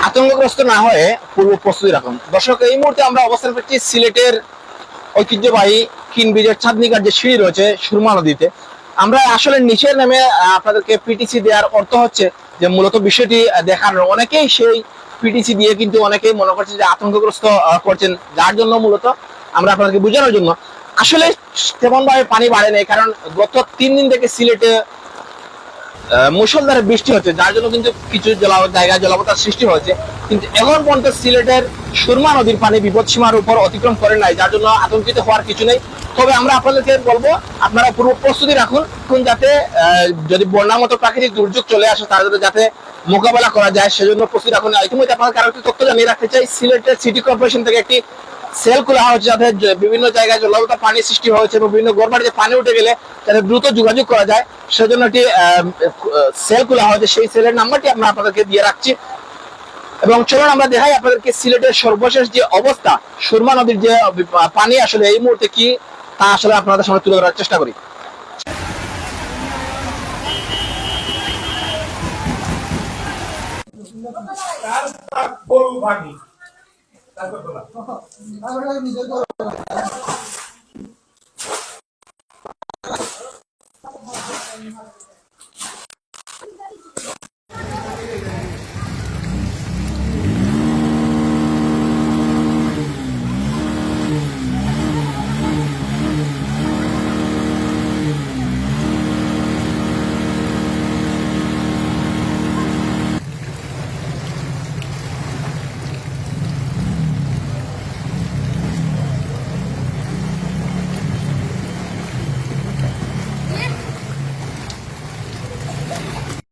আতঙ্কগ্রস্ত না হয়ে পূর্ব প্রস্তুতি রাখুন। দর্শক, এই মুহূর্তে আমরা অবস্থান করছি সিলেটের ঐতিহ্যবাহী কিনব্রিজের চাঁদনিঘাট যে সিঁড়ি রয়েছে সুরমা নদীতে। আমরা আসলে নিচে নেমে আপনাদেরকে পিটিসি দেওয়ার অর্থ হচ্ছে যে মূলত বিষয়টি দেখানোর। অনেকেই সেই পিটিসি দিয়ে কিন্তু অনেকেই মনে করছে যে আতঙ্কগ্রস্ত করছেন, যার জন্য মূলত আমরা আপনাদেরকে বোঝানোর জন্য। আসলে তেমন ভাবে পানি বাড়ে নাই, কারণ গত 3 দিন থেকে সিলেটে মুষলধারে বৃষ্টি হচ্ছে, যার জন্য কিন্তু কিছু জায়গায় জলাবদ্ধতার সৃষ্টি হয়েছে। কিন্তু এখন পর্যন্ত সিলেটের সুরমা নদীর পানি বিপদসীমার উপর অতিক্রম করে নাই, যার জন্য আতঙ্কিত হওয়ার কিছু নেই। তবে আমরা আপনাদেরকে বলবো আপনারা পূর্ব প্রস্তুতি রাখুন, যাতে যদি বন্যার মতো প্রাকৃতিক দুর্যোগ চলে আসে তার যাতে মোকাবেলা করা যায়, সেজন্য প্রস্তুতি রাখুন। ইতিমধ্যে আপনাদের আরো একটি তথ্য জানিয়ে রাখতে চাই, সিলেটের সিটি কর্পোরেশন থেকে একটি সেল খোলা হয়েছে, যাতে বিভিন্ন জায়গায় জলাবদ্ধতা পানি সৃষ্টি হয়েছে এবং বিভিন্ন ঘরবাড়িতে পানি উঠে গেলে যাতে দ্রুত যোগাযোগ করা যায়, সেজন্য একটি সেল খোলা হয়েছে। সেই সেলের নাম্বারটি আমরা আপনাদেরকে দিয়ে রাখছি। এবং চলুন আমরা দেখাই আপনাদেরকে সিলেটের সর্বশেষ যে অবস্থা, সুরমা নদীর যে পানি আসলে এই মুহূর্তে কি, তা আসলে আপনাদের সামনে তুলে ধরার চেষ্টা করি।